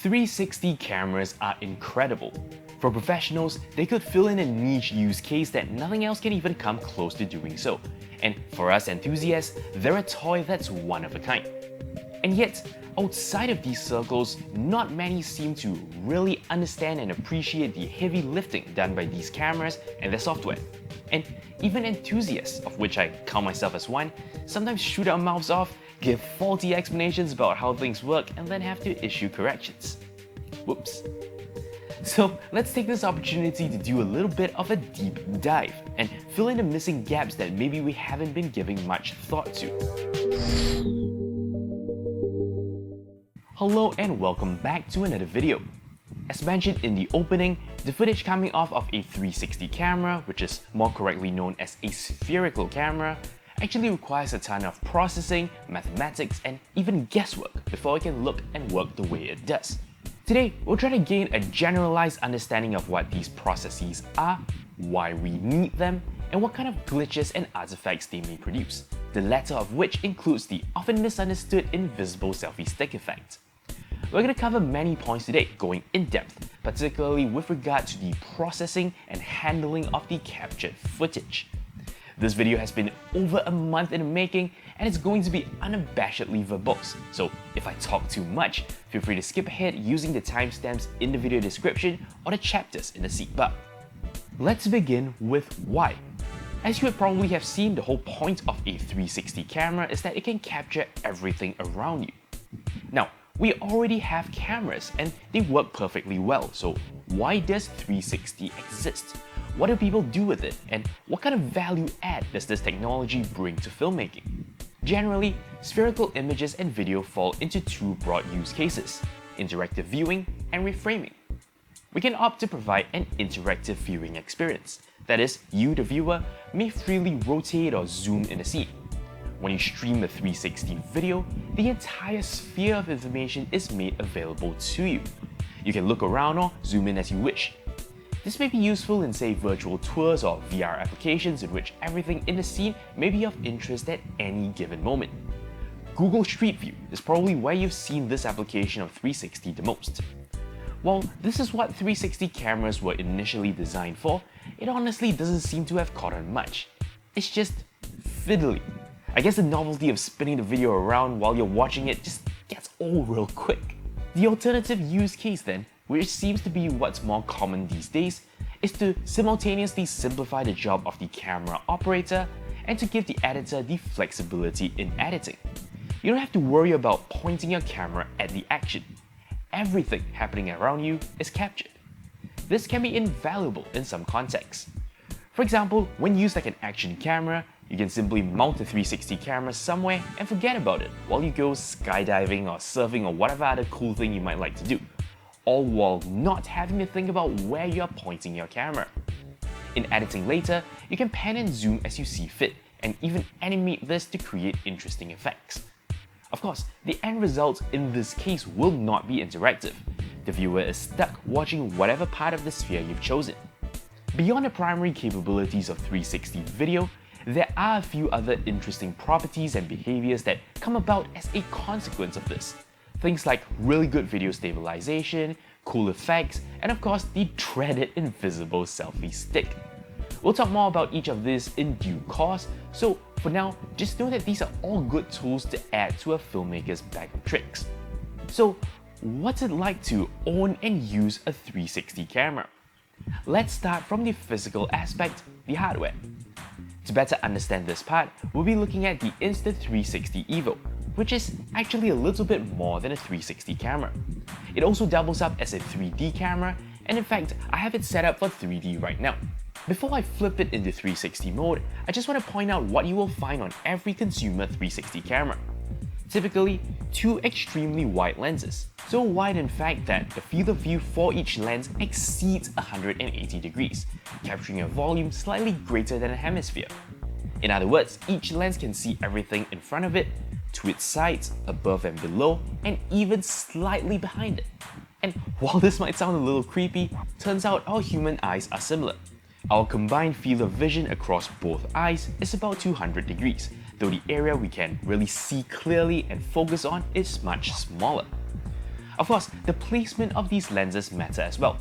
360 cameras are incredible. For professionals, they could fill in a niche use case that nothing else can even come close to doing so. And for us enthusiasts, they're a toy that's one of a kind. And yet, outside of these circles, not many seem to really understand and appreciate the heavy lifting done by these cameras and their software. And even enthusiasts, of which I count myself as one, sometimes shoot our mouths off, give faulty explanations about how things work, and then have to issue corrections. Whoops. So let's take this opportunity to do a little bit of a deep dive and fill in the missing gaps that maybe we haven't been giving much thought to. Hello and welcome back to another video. As mentioned in the opening, the footage coming off of a 360 camera, which is more correctly known as a spherical camera, actually requires a ton of processing, mathematics, and even guesswork before it can look and work the way it does. Today, we'll try to gain a generalized understanding of what these processes are, why we need them, and what kind of glitches and artifacts they may produce, the latter of which includes the often misunderstood invisible selfie stick effect. We're going to cover many points today, going in depth, particularly with regard to the processing and handling of the captured footage. This video has been over a month in the making, and it's going to be unabashedly verbose, so if I talk too much, feel free to skip ahead using the timestamps in the video description or the chapters in the seat bar. Let's begin with why. As you would probably have seen, the whole point of a 360 camera is that it can capture everything around you. Now, we already have cameras and they work perfectly well, so why does 360 exist? What do people do with it, and what kind of value add does this technology bring to filmmaking? Generally, spherical images and video fall into two broad use cases: interactive viewing and reframing. We can opt to provide an interactive viewing experience. That is, you, the viewer, may freely rotate or zoom in a scene. When you stream a 360 video, the entire sphere of information is made available to you. You can look around or zoom in as you wish. This may be useful in, say, virtual tours or VR applications in which everything in the scene may be of interest at any given moment. Google Street View is probably where you've seen this application of 360 the most. While this is what 360 cameras were initially designed for, it honestly doesn't seem to have caught on much. It's just fiddly. I guess the novelty of spinning the video around while you're watching it just gets old real quick. The alternative use case then, which seems to be what's more common these days, is to simultaneously simplify the job of the camera operator and to give the editor the flexibility in editing. You don't have to worry about pointing your camera at the action. Everything happening around you is captured. This can be invaluable in some contexts. For example, when used like an action camera, you can simply mount a 360 camera somewhere and forget about it while you go skydiving or surfing or whatever other cool thing you might like to do, all while not having to think about where you're pointing your camera. In editing later, you can pan and zoom as you see fit, and even animate this to create interesting effects. Of course, the end result in this case will not be interactive. The viewer is stuck watching whatever part of the sphere you've chosen. Beyond the primary capabilities of 360 video, there are a few other interesting properties and behaviors that come about as a consequence of this. Things like really good video stabilization, cool effects, and of course the dreaded invisible selfie stick. We'll talk more about each of these in due course, so for now, just know that these are all good tools to add to a filmmaker's bag of tricks. So, what's it like to own and use a 360 camera? Let's start from the physical aspect, the hardware. To better understand this part, we'll be looking at the Insta360 Evo, which is actually a little bit more than a 360 camera. It also doubles up as a 3D camera, and in fact, I have it set up for 3D right now. Before I flip it into 360 mode, I just want to point out what you will find on every consumer 360 camera. Typically, two extremely wide lenses, so wide in fact that the field of view for each lens exceeds 180 degrees, capturing a volume slightly greater than a hemisphere. In other words, each lens can see everything in front of it, to its sides, above and below, and even slightly behind it. And while this might sound a little creepy, turns out our human eyes are similar. Our combined field of vision across both eyes is about 200 degrees, though the area we can really see clearly and focus on is much smaller. Of course, the placement of these lenses matter as well.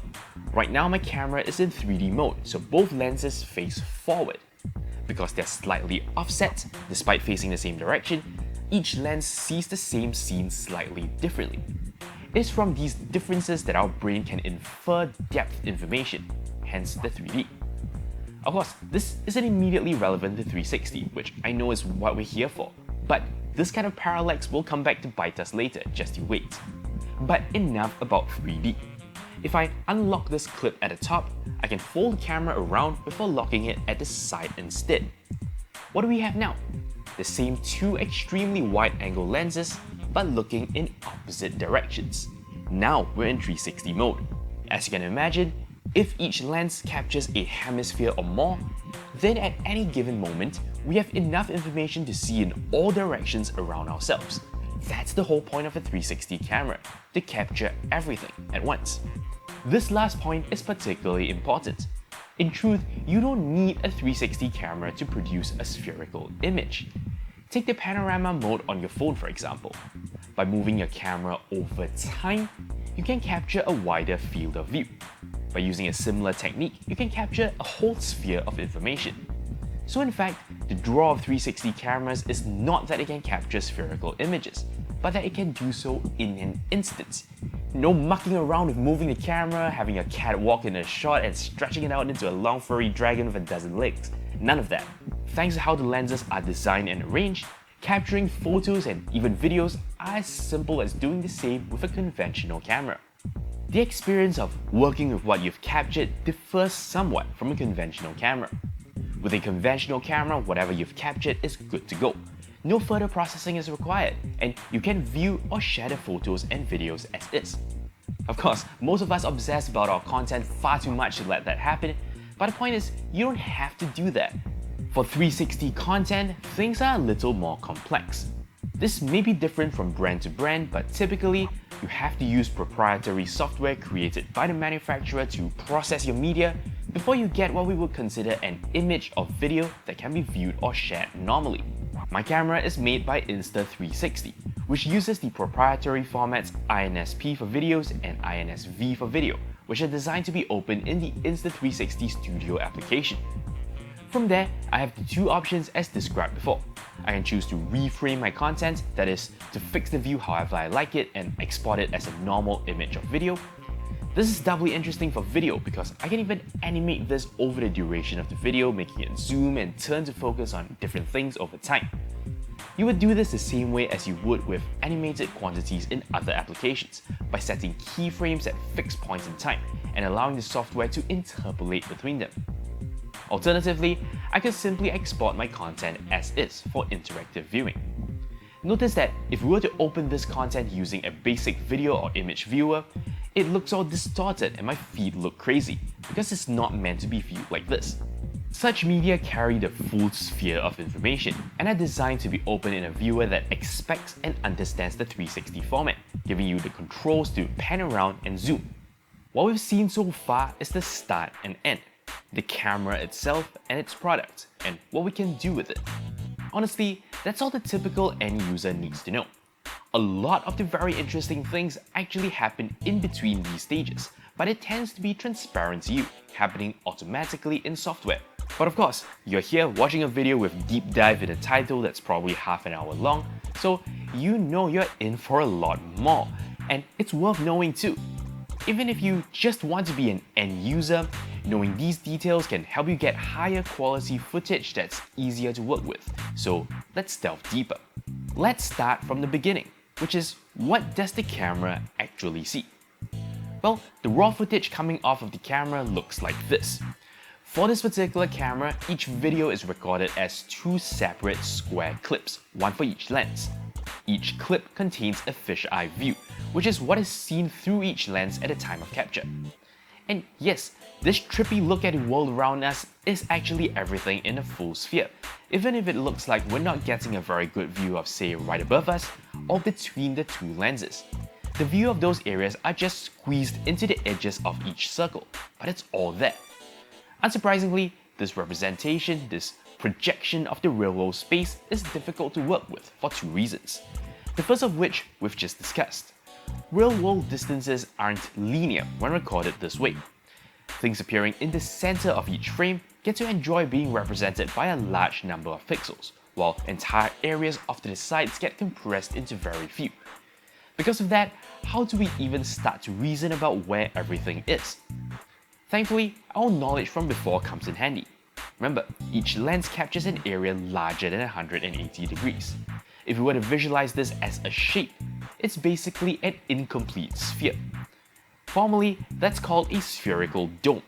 Right now my camera is in 3D mode, so both lenses face forward. Because they're slightly offset, despite facing the same direction, each lens sees the same scene slightly differently. It's from these differences that our brain can infer depth information, hence the 3D. Of course, this isn't immediately relevant to 360, which I know is what we're here for, but this kind of parallax will come back to bite us later, just you wait. But enough about 3D. If I unlock this clip at the top, I can fold the camera around before locking it at the side instead. What do we have now? The same two extremely wide-angle lenses, but looking in opposite directions. Now we're in 360 mode. As you can imagine, if each lens captures a hemisphere or more, then at any given moment, we have enough information to see in all directions around ourselves. That's the whole point of a 360 camera, to capture everything at once. This last point is particularly important. In truth, you don't need a 360 camera to produce a spherical image. Take the panorama mode on your phone for example. By moving your camera over time, you can capture a wider field of view. By using a similar technique, you can capture a whole sphere of information. So in fact, the draw of 360 cameras is not that it can capture spherical images, but that it can do so in an instant. No mucking around with moving the camera, having a cat walk in a shot and stretching it out into a long furry dragon with a dozen legs. None of that. Thanks to how the lenses are designed and arranged, capturing photos and even videos are as simple as doing the same with a conventional camera. The experience of working with what you've captured differs somewhat from a conventional camera. With a conventional camera, whatever you've captured is good to go. No further processing is required, and you can view or share the photos and videos as is. Of course, most of us obsess about our content far too much to let that happen, but the point is, you don't have to do that. For 360 content, things are a little more complex. This may be different from brand to brand, but typically, you have to use proprietary software created by the manufacturer to process your media before you get what we would consider an image or video that can be viewed or shared normally. My camera is made by Insta360, which uses the proprietary formats INSP for videos and INSV for video, which are designed to be opened in the Insta360 Studio application. From there, I have the two options as described before. I can choose to reframe my content, that is, to fix the view however I like it and export it as a normal image or video. This is doubly interesting for video because I can even animate this over the duration of the video, making it zoom and turn to focus on different things over time. You would do this the same way as you would with animated quantities in other applications, by setting keyframes at fixed points in time and allowing the software to interpolate between them. Alternatively, I could simply export my content as is for interactive viewing. Notice that if we were to open this content using a basic video or image viewer, it looks all distorted and my feed look crazy, because it's not meant to be viewed like this. Such media carry the full sphere of information and are designed to be open in a viewer that expects and understands the 360 format, giving you the controls to pan around and zoom. What we've seen so far is the start and end, the camera itself and its product, and what we can do with it. Honestly, that's all the typical end user needs to know. A lot of the very interesting things actually happen in between these stages, but it tends to be transparent to you, happening automatically in software. But of course, you're here watching a video with deep dive in a title that's probably half an hour long, so you know you're in for a lot more, and it's worth knowing too. Even if you just want to be an end user, knowing these details can help you get higher quality footage that's easier to work with. So let's delve deeper. Let's start from the beginning, which is, what does the camera actually see? Well, the raw footage coming off of the camera looks like this. For this particular camera, each video is recorded as two separate square clips, one for each lens. Each clip contains a fisheye view, which is what is seen through each lens at the time of capture. And yes, this trippy look at the world around us is actually everything in a full sphere, even if it looks like we're not getting a very good view of, say, right above us or between the two lenses. The view of those areas are just squeezed into the edges of each circle, but it's all there. Unsurprisingly, this representation, this projection of the real-world space is difficult to work with for two reasons. The first of which we've just discussed. Real-world distances aren't linear when recorded this way. Things appearing in the center of each frame get to enjoy being represented by a large number of pixels, while entire areas off to the sides get compressed into very few. Because of that, how do we even start to reason about where everything is? Thankfully, our knowledge from before comes in handy. Remember, each lens captures an area larger than 180 degrees. If we were to visualize this as a shape, it's basically an incomplete sphere. Formally, that's called a spherical dome.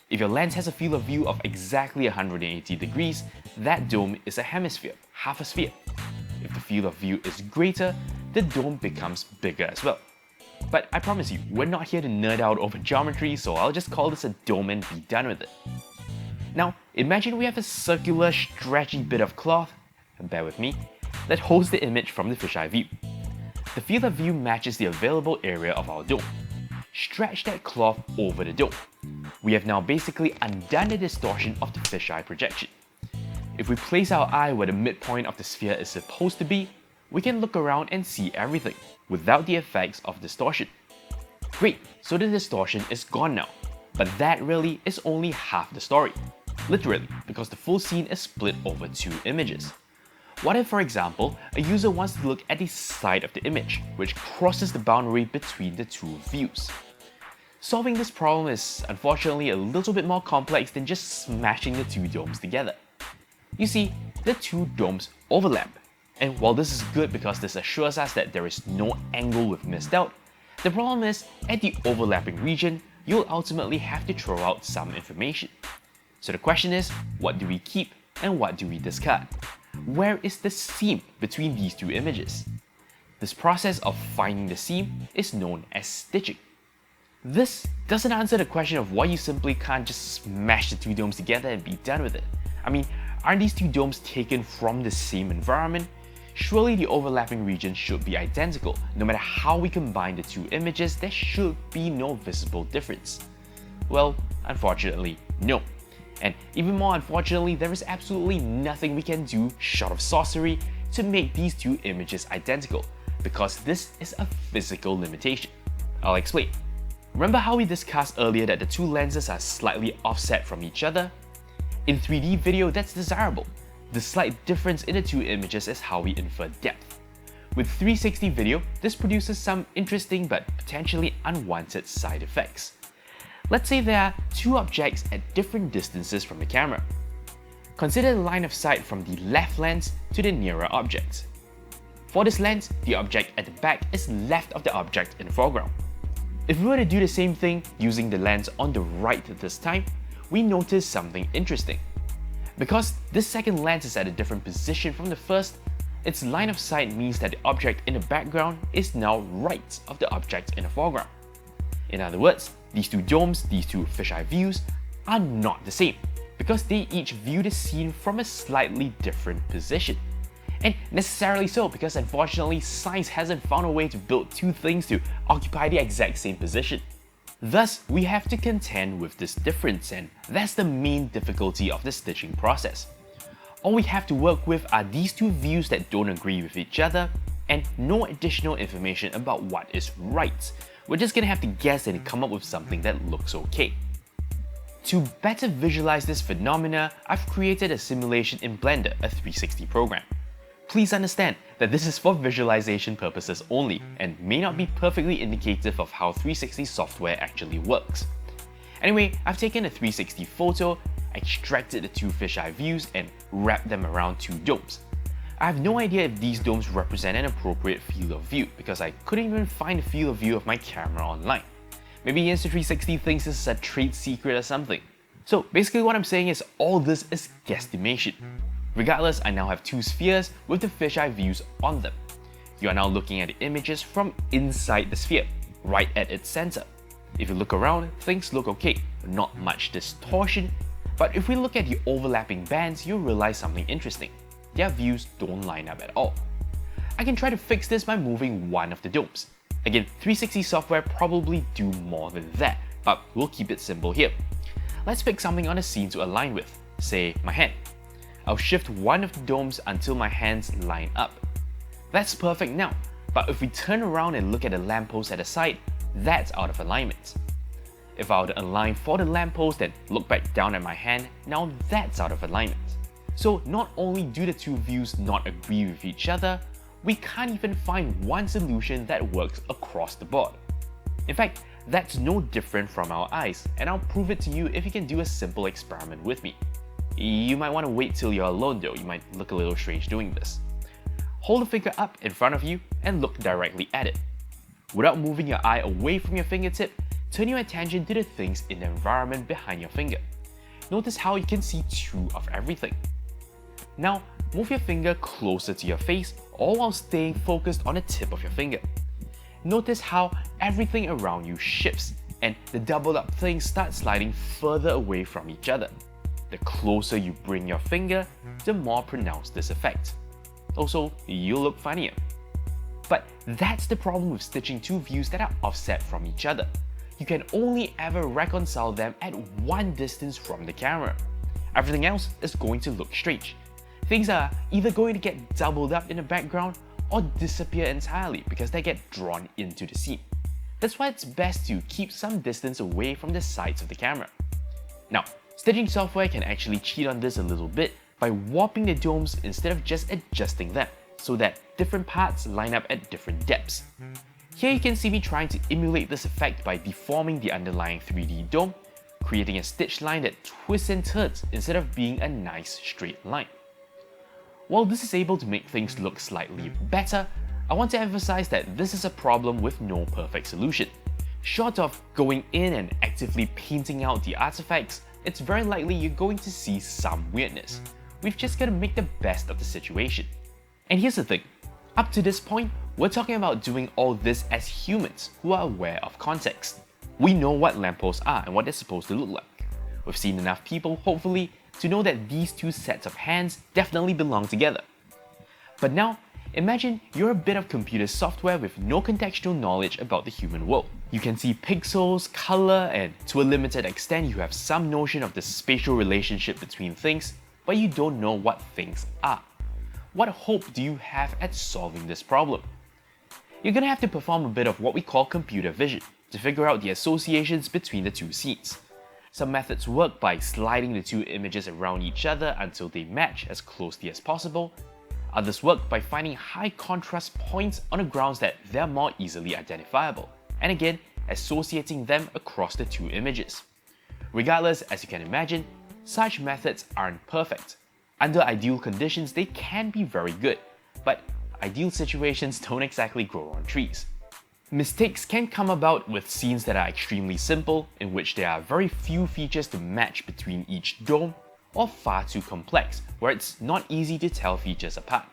If your lens has a field of view of exactly 180 degrees, that dome is a hemisphere, half a sphere. If the field of view is greater, the dome becomes bigger as well. But I promise you, we're not here to nerd out over geometry, so I'll just call this a dome and be done with it. Now, imagine we have a circular, stretchy bit of cloth, and bear with me, that holds the image from the fisheye view. The field of view matches the available area of our dome. Stretch that cloth over the dome. We have now basically undone the distortion of the fisheye projection. If we place our eye where the midpoint of the sphere is supposed to be, we can look around and see everything, without the effects of distortion. Great, so the distortion is gone now, but that really is only half the story. Literally, because the full scene is split over two images. What if, for example, a user wants to look at the side of the image, which crosses the boundary between the two views? Solving this problem is unfortunately a little bit more complex than just smashing the two domes together. You see, the two domes overlap, and while this is good because this assures us that there is no angle we've missed out, the problem is, at the overlapping region, you'll ultimately have to throw out some information. So the question is, what do we keep and what do we discard? Where is the seam between these two images? This process of finding the seam is known as stitching. This doesn't answer the question of why you simply can't just smash the two domes together and be done with it. I mean, aren't these two domes taken from the same environment? Surely the overlapping regions should be identical. No matter how we combine the two images, there should be no visible difference. Well, unfortunately, no. And even more unfortunately, there is absolutely nothing we can do short of sorcery to make these two images identical, because this is a physical limitation. I'll explain. Remember how we discussed earlier that the two lenses are slightly offset from each other? In 3D video, that's desirable. The slight difference in the two images is how we infer depth. With 360 video, this produces some interesting but potentially unwanted side effects. Let's say there are two objects at different distances from the camera. Consider the line of sight from the left lens to the nearer object. For this lens, the object at the back is left of the object in the foreground. If we were to do the same thing using the lens on the right this time, we notice something interesting. Because this second lens is at a different position from the first, its line of sight means that the object in the background is now right of the object in the foreground. In other words, these two domes, these two fisheye views, are not the same, because they each view the scene from a slightly different position. And necessarily so because unfortunately science hasn't found a way to build two things to occupy the exact same position. Thus, we have to contend with this difference, and that's the main difficulty of the stitching process. All we have to work with are these two views that don't agree with each other, and no additional information about what is right. We're just gonna have to guess and come up with something that looks okay. To better visualize this phenomena, I've created a simulation in Blender, a 360 program. Please understand that this is for visualization purposes only and may not be perfectly indicative of how 360 software actually works. Anyway, I've taken a 360 photo, extracted the two fisheye views, and wrapped them around two domes. I have no idea if these domes represent an appropriate field of view because I couldn't even find the field of view of my camera online. Maybe Insta360 thinks this is a trade secret or something. So basically what I'm saying is all this is guesstimation. Regardless, I now have two spheres with the fisheye views on them. You are now looking at the images from inside the sphere, right at its center. If you look around, things look okay, not much distortion, but if we look at the overlapping bands, you'll realize something interesting. Their views don't line up at all. I can try to fix this by moving one of the domes. Again, 360 software probably do more than that, but we'll keep it simple here. Let's pick something on a scene to align with, say my hand. I'll shift one of the domes until my hands line up. That's perfect now, But if we turn around and look at the lamppost at the side, that's out of alignment. If I were to align for the lamppost and look back down at my hand, now that's out of alignment. So not only do the two views not agree with each other, we can't even find one solution that works across the board. In fact, that's no different from our eyes, and I'll prove it to you if you can do a simple experiment with me. You might want to wait till you're alone though, you might look a little strange doing this. Hold the finger up in front of you and look directly at it. Without moving your eye away from your fingertip, turn your attention to the things in the environment behind your finger. Notice how you can see two of everything. Now, move your finger closer to your face, all while staying focused on the tip of your finger. Notice how everything around you shifts and the doubled up things start sliding further away from each other. The closer you bring your finger, the more pronounced this effect. Also, you'll look funnier. But that's the problem with stitching two views that are offset from each other. You can only ever reconcile them at one distance from the camera. Everything else is going to look strange. Things are either going to get doubled up in the background or disappear entirely because they get drawn into the scene. That's why it's best to keep some distance away from the sides of the camera. Now, stitching software can actually cheat on this a little bit by warping the domes instead of just adjusting them so that different parts line up at different depths. Here you can see me trying to emulate this effect by deforming the underlying 3D dome, creating a stitch line that twists and turns instead of being a nice straight line. While this is able to make things look slightly better, I want to emphasize that this is a problem with no perfect solution. Short of going in and actively painting out the artifacts, it's very likely you're going to see some weirdness. We've just got to make the best of the situation. And here's the thing, up to this point, we're talking about doing all this as humans who are aware of context. We know what lampposts are and what they're supposed to look like. We've seen enough people, hopefully, to know that these two sets of hands definitely belong together. But now, imagine you're a bit of computer software with no contextual knowledge about the human world. You can see pixels, color, and to a limited extent you have some notion of the spatial relationship between things, but you don't know what things are. What hope do you have at solving this problem? You're gonna have to perform a bit of what we call computer vision to figure out the associations between the two scenes. Some methods work by sliding the two images around each other until they match as closely as possible. Others work by finding high contrast points on the grounds that they're more easily identifiable, and again, associating them across the two images. Regardless, as you can imagine, such methods aren't perfect. Under ideal conditions, they can be very good, but ideal situations don't exactly grow on trees. Mistakes can come about with scenes that are extremely simple, in which there are very few features to match between each dome, or far too complex, where it's not easy to tell features apart.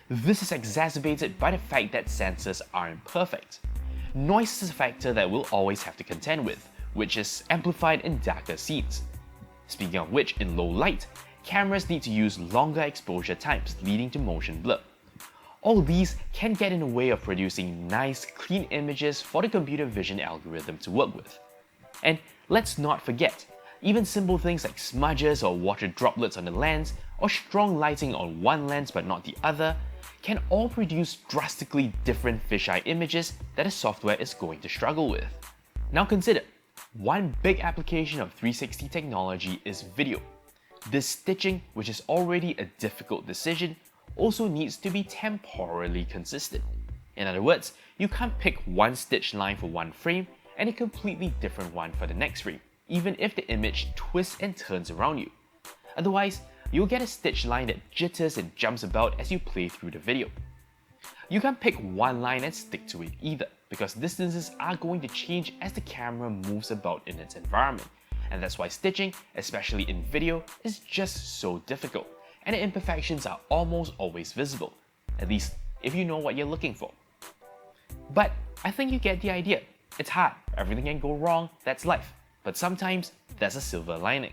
This is exacerbated by the fact that sensors aren't perfect. Noise is a factor that we'll always have to contend with, which is amplified in darker scenes. Speaking of which, in low light, cameras need to use longer exposure times, leading to motion blur. All these can get in the way of producing nice, clean images for the computer vision algorithm to work with. And let's not forget, even simple things like smudges or water droplets on the lens, or strong lighting on one lens but not the other, can all produce drastically different fisheye images that the software is going to struggle with. Now consider, one big application of 360 technology is video. This stitching, which is already a difficult decision, also needs to be temporally consistent. In other words, you can't pick one stitch line for one frame and a completely different one for the next frame, even if the image twists and turns around you. Otherwise, you'll get a stitch line that jitters and jumps about as you play through the video. You can't pick one line and stick to it either, because distances are going to change as the camera moves about in its environment, and that's why stitching, especially in video, is just so difficult, and the imperfections are almost always visible, at least if you know what you're looking for. But I think you get the idea. It's hard, everything can go wrong, that's life, but sometimes there's a silver lining.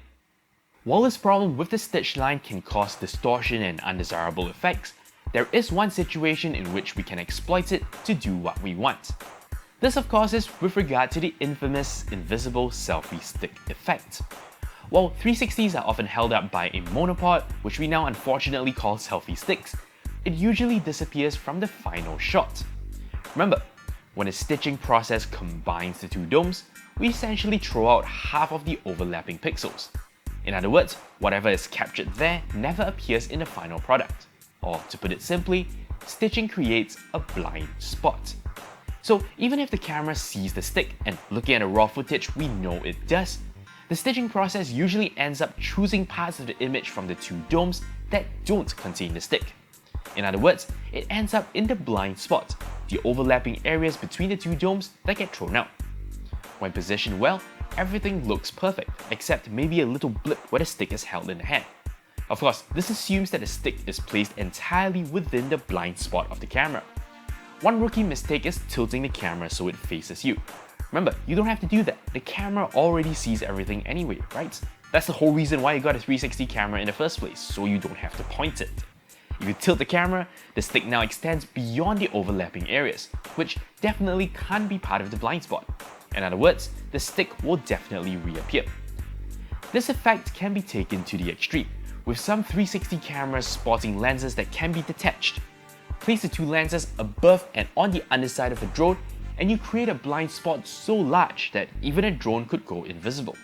While this problem with the stitch line can cause distortion and undesirable effects, there is one situation in which we can exploit it to do what we want. This of course is with regard to the infamous invisible selfie stick effect. While 360s are often held up by a monopod, which we now unfortunately call selfie sticks, it usually disappears from the final shot. Remember, when the stitching process combines the two domes, we essentially throw out half of the overlapping pixels. In other words, whatever is captured there never appears in the final product. Or to put it simply, stitching creates a blind spot. So even if the camera sees the stick, and looking at the raw footage we know it does, the stitching process usually ends up choosing parts of the image from the two domes that don't contain the stick. In other words, it ends up in the blind spot, the overlapping areas between the two domes that get thrown out. When positioned well, everything looks perfect, except maybe a little blip where the stick is held in the hand. Of course, this assumes that the stick is placed entirely within the blind spot of the camera. One rookie mistake is tilting the camera so it faces you. Remember, you don't have to do that. The camera already sees everything anyway, right? That's the whole reason why you got a 360 camera in the first place, so you don't have to point it. If you tilt the camera, the stick now extends beyond the overlapping areas, which definitely can't be part of the blind spot. In other words, the stick will definitely reappear. This effect can be taken to the extreme, with some 360 cameras sporting lenses that can be detached. Place the two lenses above and on the underside of a drone, and you create a blind spot so large that even a drone could go invisible.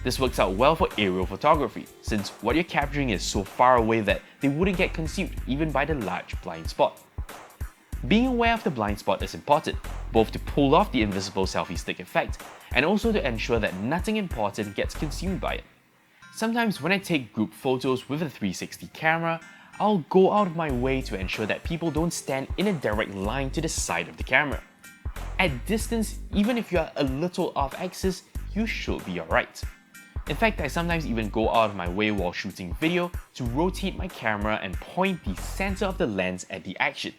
This works out well for aerial photography, since what you're capturing is so far away that they wouldn't get consumed even by the large blind spot. Being aware of the blind spot is important, both to pull off the invisible selfie stick effect and also to ensure that nothing important gets consumed by it. Sometimes when I take group photos with a 360 camera, I'll go out of my way to ensure that people don't stand in a direct line to the side of the camera. At distance, even if you are a little off axis, you should be alright. In fact, I sometimes even go out of my way while shooting video to rotate my camera and point the center of the lens at the action.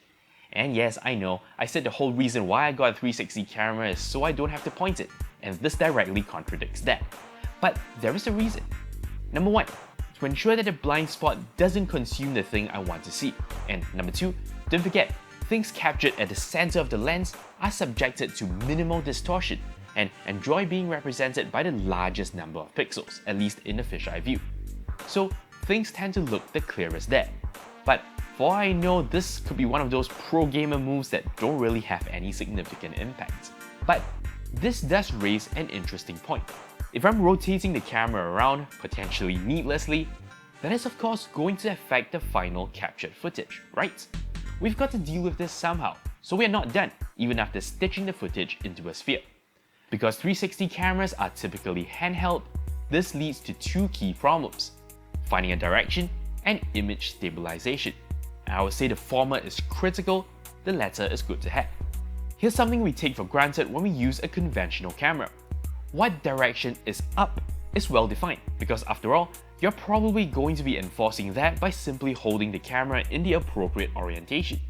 And yes, I know, I said the whole reason why I got a 360 camera is so I don't have to point it, and this directly contradicts that. But there is a reason. Number 1, to ensure that the blind spot doesn't consume the thing I want to see. And number 2, don't forget, things captured at the center of the lens are subjected to minimal distortion and enjoy being represented by the largest number of pixels, at least in the fisheye view. So things tend to look the clearest there. But for all I know, this could be one of those pro gamer moves that don't really have any significant impact. But this does raise an interesting point. If I'm rotating the camera around, potentially needlessly, that is of course going to affect the final captured footage, right? We've got to deal with this somehow, so we're not done, even after stitching the footage into a sphere. Because 360 cameras are typically handheld, this leads to two key problems: finding a direction and image stabilization. And I would say the former is critical, the latter is good to have. Here's something we take for granted when we use a conventional camera. What direction is up is well defined, because after all, you're probably going to be enforcing that by simply holding the camera in the appropriate orientation.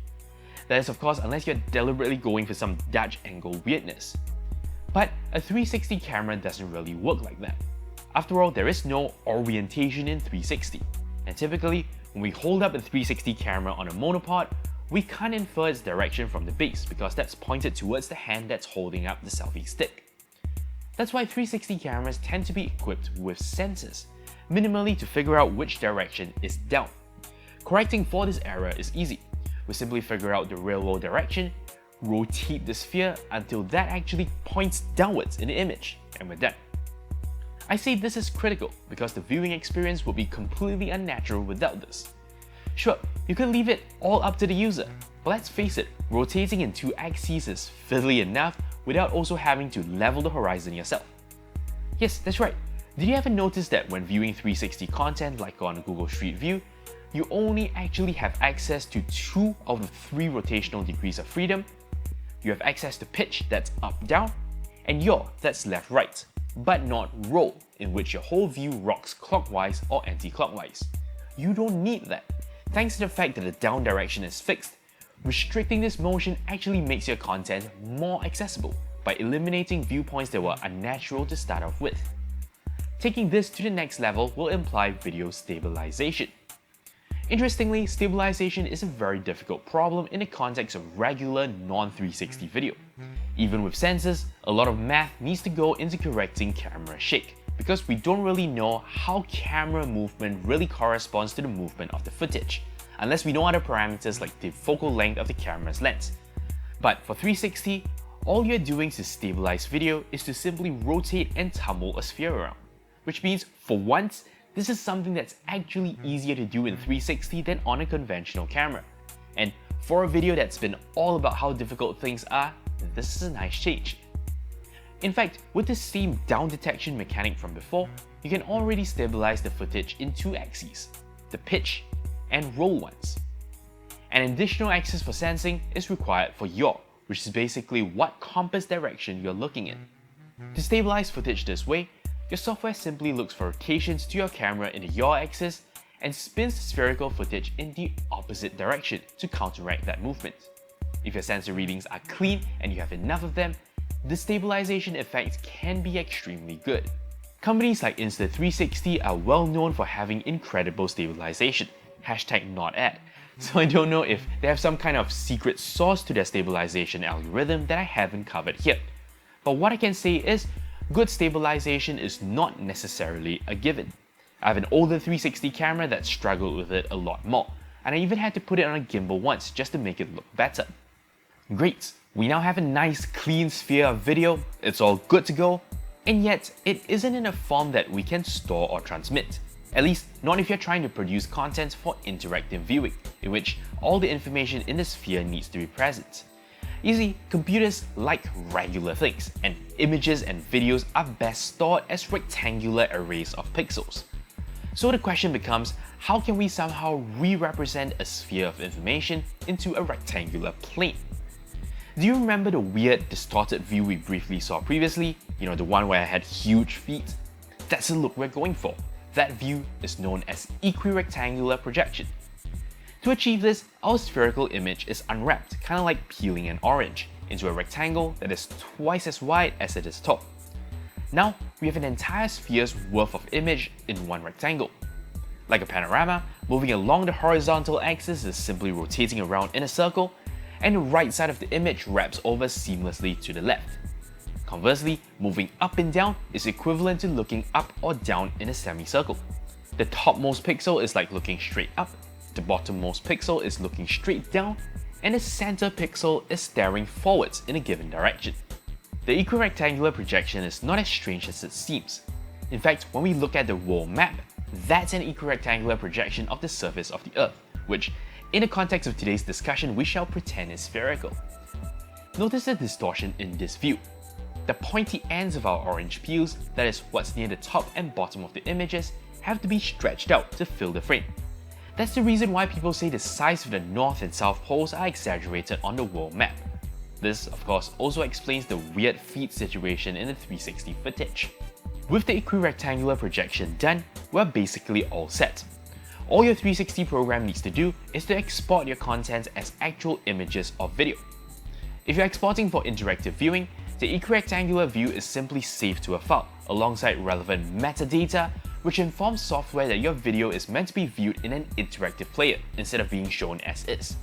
That is of course unless you're deliberately going for some Dutch angle weirdness. But a 360 camera doesn't really work like that. After all, there is no orientation in 360, and typically, when we hold up a 360 camera on a monopod, we can't infer its direction from the base because that's pointed towards the hand that's holding up the selfie stick. That's why 360 cameras tend to be equipped with sensors, minimally to figure out which direction is down. Correcting for this error is easy. We simply figure out the real world direction, rotate the sphere until that actually points downwards in the image, and we're done. I say this is critical because the viewing experience would be completely unnatural without this. Sure, you can leave it all up to the user, but let's face it, rotating in two axes is fiddly enough without also having to level the horizon yourself. Yes, that's right. Did you ever notice that when viewing 360 content like on Google Street View, you only actually have access to 2 of the 3 rotational degrees of freedom? You have access to pitch, that's up-down, and yaw, that's left-right, but not roll, in which your whole view rocks clockwise or anti-clockwise. You don't need that. Thanks to the fact that the down direction is fixed, restricting this motion actually makes your content more accessible by eliminating viewpoints that were unnatural to start off with. Taking this to the next level will imply video stabilization. Interestingly, stabilization is a very difficult problem in the context of regular non-360 video. Even with sensors, a lot of math needs to go into correcting camera shake, because we don't really know how camera movement really corresponds to the movement of the footage, unless we know other parameters like the focal length of the camera's lens. But for 360, all you're doing to stabilize video is to simply rotate and tumble a sphere around. Which means, for once, this is something that's actually easier to do in 360 than on a conventional camera. And for a video that's been all about how difficult things are, this is a nice change. In fact, with the same down detection mechanic from before, you can already stabilize the footage in two axes, the pitch and roll ones. An additional axis for sensing is required for yaw, which is basically what compass direction you're looking in. To stabilize footage this way, your software simply looks for rotations to your camera in the yaw axis and spins the spherical footage in the opposite direction to counteract that movement. If your sensor readings are clean and you have enough of them, the stabilization effect can be extremely good. Companies like Insta360 are well known for having incredible stabilization, #NotAd. So I don't know if they have some kind of secret sauce to their stabilization algorithm that I haven't covered here. But what I can say is, good stabilization is not necessarily a given. I have an older 360 camera that struggled with it a lot more, and I even had to put it on a gimbal once just to make it look better. Great, we now have a nice clean sphere of video, it's all good to go, and yet it isn't in a form that we can store or transmit. At least not if you're trying to produce content for interactive viewing, in which all the information in the sphere needs to be present. You see, computers like regular things, and images and videos are best stored as rectangular arrays of pixels. So the question becomes, how can we somehow re-represent a sphere of information into a rectangular plane? Do you remember the weird, distorted view we briefly saw previously? You know, the one where I had huge feet? That's the look we're going for. That view is known as equirectangular projection. To achieve this, our spherical image is unwrapped, kind of like peeling an orange, into a rectangle that is twice as wide as it is tall. Now, we have an entire sphere's worth of image in one rectangle. Like a panorama, moving along the horizontal axis is simply rotating around in a circle, and the right side of the image wraps over seamlessly to the left. Conversely, moving up and down is equivalent to looking up or down in a semicircle. The topmost pixel is like looking straight up, the bottommost pixel is looking straight down, and the center pixel is staring forwards in a given direction. The equirectangular projection is not as strange as it seems. In fact, when we look at the world map, that's an equirectangular projection of the surface of the Earth, which, in the context of today's discussion, we shall pretend is spherical. Notice the distortion in this view. The pointy ends of our orange peels, that is what's near the top and bottom of the images, have to be stretched out to fill the frame. That's the reason why people say the size of the north and south poles are exaggerated on the world map. This, of course, also explains the weird feet situation in the 360 footage. With the equirectangular projection done, we're basically all set. All your 360 program needs to do is to export your content as actual images or video. If you're exporting for interactive viewing, the equirectangular view is simply saved to a file, alongside relevant metadata, which informs software that your video is meant to be viewed in an interactive player instead of being shown as is.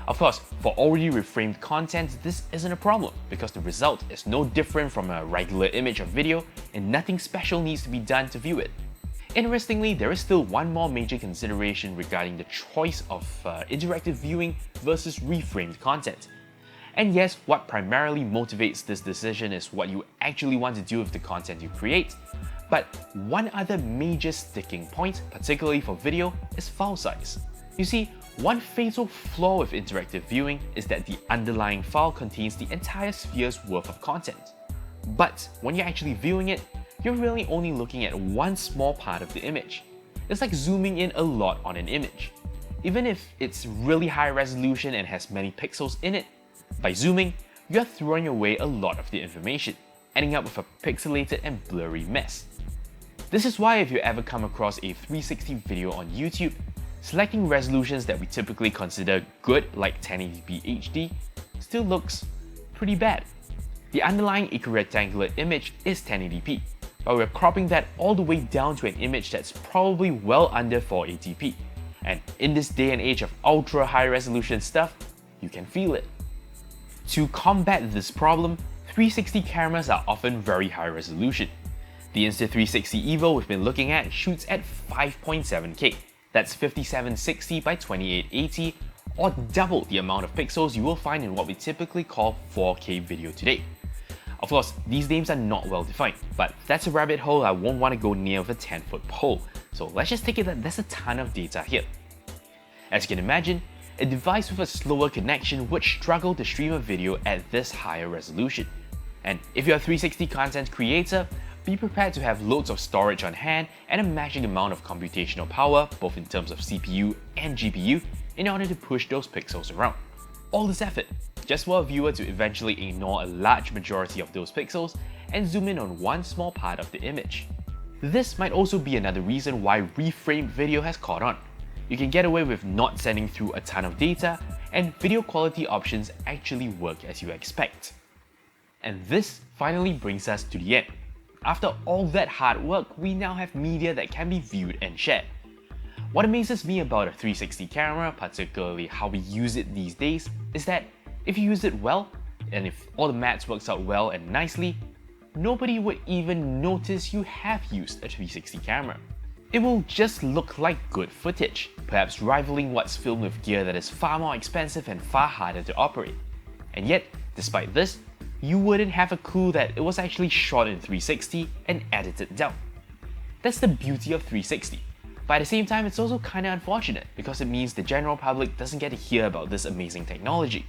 Of course, for already reframed content, this isn't a problem because the result is no different from a regular image or video and nothing special needs to be done to view it. Interestingly, there is still one more major consideration regarding the choice of interactive viewing versus reframed content. And yes, what primarily motivates this decision is what you actually want to do with the content you create. But one other major sticking point, particularly for video, is file size. You see, one fatal flaw with interactive viewing is that the underlying file contains the entire sphere's worth of content. But when you're actually viewing it, you're really only looking at one small part of the image. It's like zooming in a lot on an image. Even if it's really high resolution and has many pixels in it, by zooming, you're throwing away a lot of the information, ending up with a pixelated and blurry mess. This is why if you ever come across a 360 video on YouTube, selecting resolutions that we typically consider good, like 1080p HD, still looks pretty bad. The underlying equirectangular image is 1080p, but we're cropping that all the way down to an image that's probably well under 480p. And in this day and age of ultra high resolution stuff, you can feel it. To combat this problem, 360 cameras are often very high resolution. The Insta360 EVO we've been looking at shoots at 5.7K, that's 5760 by 2880, or double the amount of pixels you will find in what we typically call 4K video today. Of course, these names are not well defined, but that's a rabbit hole I won't want to go near with a 10-foot pole, so let's just take it that there's a ton of data here. As you can imagine, a device with a slower connection would struggle to stream a video at this higher resolution. And if you're a 360 content creator, be prepared to have loads of storage on hand and a matching amount of computational power, both in terms of CPU and GPU, in order to push those pixels around. All this effort, just for a viewer to eventually ignore a large majority of those pixels and zoom in on one small part of the image. This might also be another reason why reframed video has caught on. You can get away with not sending through a ton of data, and video quality options actually work as you expect. And this finally brings us to the end. After all that hard work, we now have media that can be viewed and shared. What amazes me about a 360 camera, particularly how we use it these days, is that if you use it well, and if all the maths works out well and nicely, nobody would even notice you have used a 360 camera. It will just look like good footage, perhaps rivaling what's filmed with gear that is far more expensive and far harder to operate. And yet, despite this, you wouldn't have a clue that it was actually shot in 360 and edited down. That's the beauty of 360. But at the same time, it's also kinda unfortunate because it means the general public doesn't get to hear about this amazing technology.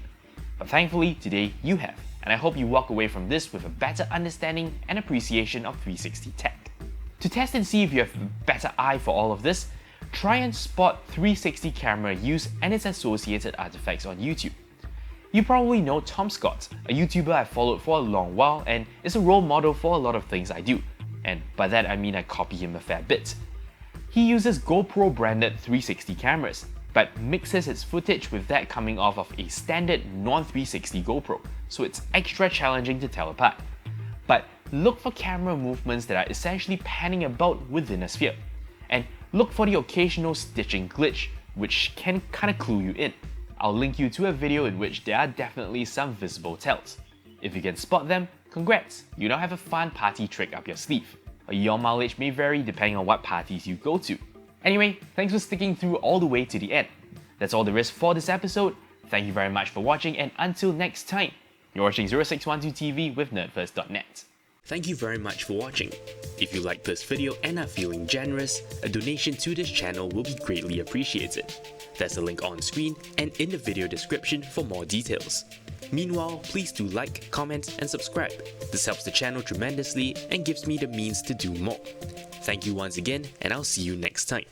But thankfully, today you have, and I hope you walk away from this with a better understanding and appreciation of 360 tech. To test and see if you have a better eye for all of this, try and spot 360 camera use and its associated artifacts on YouTube. You probably know Tom Scott, a YouTuber I've followed for a long while and is a role model for a lot of things I do, and by that I mean I copy him a fair bit. He uses GoPro branded 360 cameras, but mixes its footage with that coming off of a standard non-360 GoPro, so it's extra challenging to tell apart. But look for camera movements that are essentially panning about within a sphere, and look for the occasional stitching glitch, which can kinda clue you in. I'll link you to a video in which there are definitely some visible tells. If you can spot them, congrats, you now have a fun party trick up your sleeve. Your mileage may vary depending on what parties you go to. Anyway, thanks for sticking through all the way to the end. That's all there is for this episode. Thank you very much for watching, and until next time, you're watching 0612 TV with NERDfirst.net. Thank you very much for watching. If you liked this video and are feeling generous, a donation to this channel will be greatly appreciated. There's a link on screen and in the video description for more details. Meanwhile, please do like, comment and subscribe. This helps the channel tremendously and gives me the means to do more. Thank you once again, and I'll see you next time.